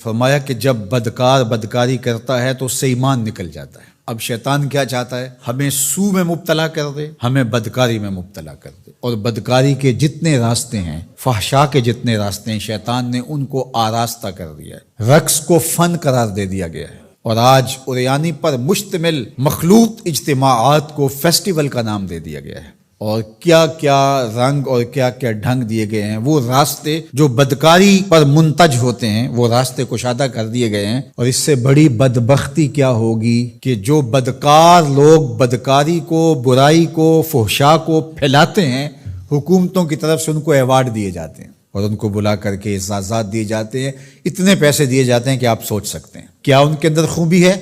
فرمایا کہ جب بدکار بدکاری کرتا ہے تو اس سے ایمان نکل جاتا ہے۔ اب شیطان کیا چاہتا ہے؟ ہمیں سو میں مبتلا کر دے، ہمیں بدکاری میں مبتلا کر دے، اور بدکاری کے جتنے راستے ہیں، فحشاء کے جتنے راستے ہیں، شیطان نے ان کو آراستہ کر دیا ہے، رقص کو فن قرار دے دیا گیا ہے، اور آج عریانی پر مشتمل مخلوط اجتماعات کو فیسٹیول کا نام دے دیا گیا ہے، اور کیا کیا رنگ اور کیا کیا ڈھنگ دیے گئے ہیں۔ وہ راستے جو بدکاری پر منتج ہوتے ہیں وہ راستے کشادہ کر دیے گئے ہیں، اور اس سے بڑی بدبختی کیا ہوگی کہ جو بدکار لوگ بدکاری کو، برائی کو، فحشاء کو پھیلاتے ہیں، حکومتوں کی طرف سے ان کو ایوارڈ دیے جاتے ہیں اور ان کو بلا کر کے اعزازات دیے جاتے ہیں، اتنے پیسے دیے جاتے ہیں کہ آپ سوچ سکتے ہیں کیا ان کے اندر خوبی ہے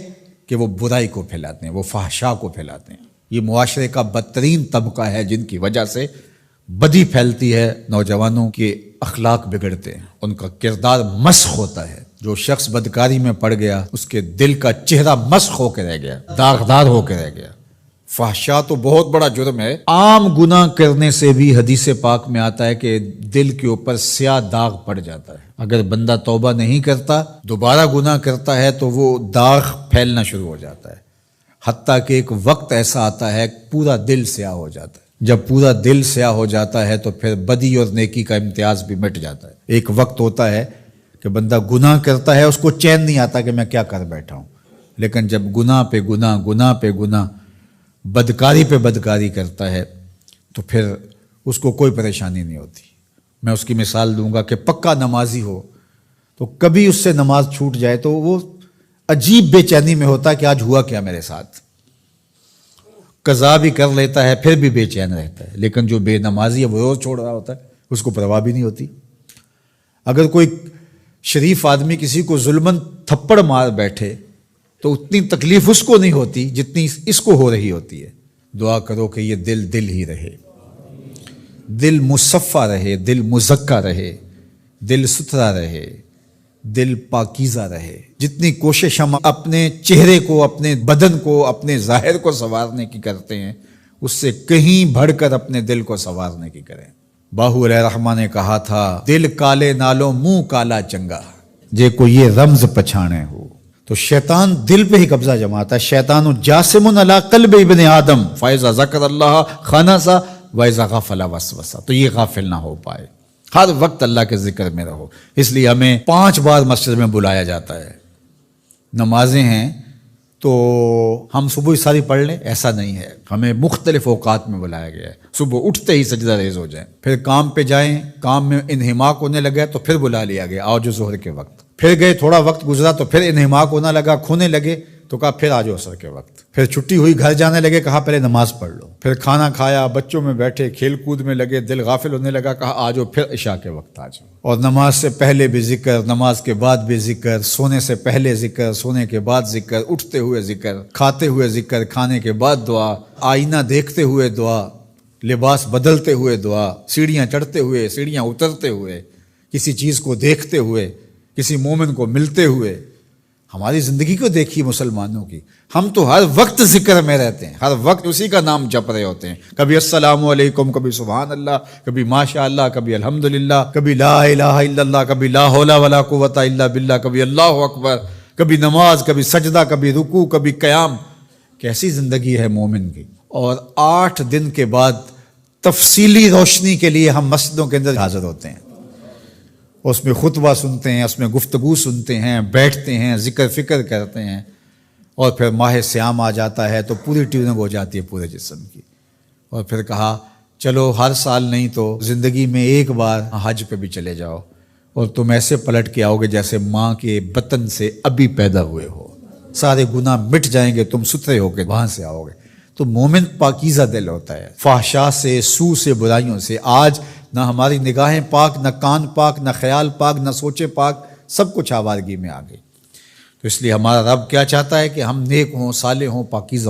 کہ وہ برائی کو پھیلاتے ہیں، وہ فحشاء کو پھیلاتے ہیں۔ یہ معاشرے کا بدترین طبقہ ہے جن کی وجہ سے بدی پھیلتی ہے، نوجوانوں کے اخلاق بگڑتے ہیں، ان کا کردار مسخ ہوتا ہے۔ جو شخص بدکاری میں پڑ گیا اس کے دل کا چہرہ مسخ ہو کے رہ گیا، داغدار ہو کے رہ گیا۔ فحشاء تو بہت بڑا جرم ہے، عام گناہ کرنے سے بھی حدیث پاک میں آتا ہے کہ دل کے اوپر سیاہ داغ پڑ جاتا ہے۔ اگر بندہ توبہ نہیں کرتا، دوبارہ گناہ کرتا ہے تو وہ داغ پھیلنا شروع ہو جاتا ہے، حتیٰ کہ ایک وقت ایسا آتا ہے پورا دل سیاہ ہو جاتا ہے۔ جب پورا دل سیاہ ہو جاتا ہے تو پھر بدی اور نیکی کا امتیاز بھی مٹ جاتا ہے۔ ایک وقت ہوتا ہے کہ بندہ گناہ کرتا ہے، اس کو چین نہیں آتا کہ میں کیا کر بیٹھا ہوں، لیکن جب گناہ پہ گناہ، گناہ پہ گناہ، بدکاری پہ بدکاری کرتا ہے تو پھر اس کو کوئی پریشانی نہیں ہوتی۔ میں اس کی مثال دوں گا کہ پکا نمازی ہو تو کبھی اس سے نماز چھوٹ جائے تو وہ عجیب بے چینی میں ہوتا ہے کہ آج ہوا کیا میرے ساتھ، قضا بھی کر لیتا ہے پھر بھی بے چین رہتا ہے۔ لیکن جو بے نمازی ہے وہ روز چھوڑ رہا ہوتا ہے، اس کو پرواہ بھی نہیں ہوتی۔ اگر کوئی شریف آدمی کسی کو ظلمن تھپڑ مار بیٹھے تو اتنی تکلیف اس کو نہیں ہوتی جتنی اس کو ہو رہی ہوتی ہے۔ دعا کرو کہ یہ دل دل ہی رہے، دل مصفہ رہے، دل مزکہ رہے، دل ستھرا رہے، دل پاکیزہ رہے۔ جتنی کوشش ہم اپنے چہرے کو، اپنے بدن کو، اپنے ظاہر کو سنوارنے کی کرتے ہیں، اس سے کہیں بڑھ کر اپنے دل کو سنوارنے کی کریں۔ باہو علیہ الرحمہ نے کہا تھا، دل کالے نالوں منہ کالا چنگا، جے کو یہ رمز پچھانے ہو۔ تو شیطان دل پہ ہی قبضہ جماتا ہے۔ شیطان جاسم علی قلب ابن آدم فاذا ذکر اللہ خنسا واذا غفل وسوسہ، تو یہ غافل نہ ہو پائے، ہر وقت اللہ کے ذکر میں رہو۔ اس لیے ہمیں 5 بار مسجد میں بلایا جاتا ہے۔ نمازیں ہیں تو ہم صبح ساری پڑھ لیں، ایسا نہیں ہے، ہمیں مختلف اوقات میں بلایا گیا ہے۔ صبح اٹھتے ہی سجدہ ریز ہو جائیں، پھر کام پہ جائیں، کام میں انہماک ہونے لگا تو پھر بلا لیا گیا، آؤ جو ظہر کے وقت، پھر گئے تھوڑا وقت گزرا تو پھر انہماک ہونے لگا، کھونے لگے تو کہا پھر آجو عصر کے وقت، پھر چھٹی ہوئی گھر جانے لگے، کہا پہلے نماز پڑھ لو، پھر کھانا کھایا، بچوں میں بیٹھے کھیل کود میں لگے، دل غافل ہونے لگا، کہا آجو پھر عشاء کے وقت آجو۔ اور نماز سے پہلے بھی ذکر، نماز کے بعد بھی ذکر، سونے سے پہلے ذکر، سونے کے بعد ذکر، اٹھتے ہوئے ذکر، کھاتے ہوئے ذکر، کھانے کے بعد دعا، آئینہ دیکھتے ہوئے دعا، لباس بدلتے ہوئے دعا، سیڑھیاں چڑھتے ہوئے، سیڑھیاں اترتے ہوئے، کسی چیز کو دیکھتے ہوئے، کسی مومن کو ملتے ہوئے۔ ہماری زندگی کو دیکھیے مسلمانوں کی، ہم تو ہر وقت ذکر میں رہتے ہیں، ہر وقت اسی کا نام جپ رہے ہوتے ہیں، کبھی السلام علیکم، کبھی سبحان اللہ، کبھی ماشاء اللہ، کبھی الحمدللہ، کبھی لا الہ الا اللہ، کبھی لا حول ولا قوت الا باللہ، کبھی اللہ اکبر، کبھی نماز، کبھی سجدہ، کبھی رکوع، کبھی قیام۔ کیسی زندگی ہے مومن کی۔ اور 8 دن کے بعد تفصیلی روشنی کے لیے ہم مسجدوں کے اندر حاضر ہوتے ہیں، اس میں خطبہ سنتے ہیں، اس میں گفتگو سنتے ہیں، بیٹھتے ہیں، ذکر فکر کرتے ہیں، اور پھر ماہ سیام آ جاتا ہے تو پوری ٹیوننگ ہو جاتی ہے پورے جسم کی۔ اور پھر کہا چلو ہر سال نہیں تو زندگی میں ایک بار حج پہ بھی چلے جاؤ، اور تم ایسے پلٹ کے آؤ گے جیسے ماں کے بطن سے ابھی پیدا ہوئے ہو، سارے گناہ مٹ جائیں گے، تم ستھرے ہو کے وہاں سے آؤ گے۔ تو مومن پاکیزہ دل ہوتا ہے، فحشاء سے، سو سے، برائیوں سے۔ آج نہ ہماری نگاہیں پاک، نہ کان پاک، نہ خیال پاک، نہ سوچے پاک، سب کچھ آوارگی میں آ گئی۔ تو اس لیے ہمارا رب کیا چاہتا ہے کہ ہم نیک ہوں، صالح ہوں، پاکیزہ ہوں۔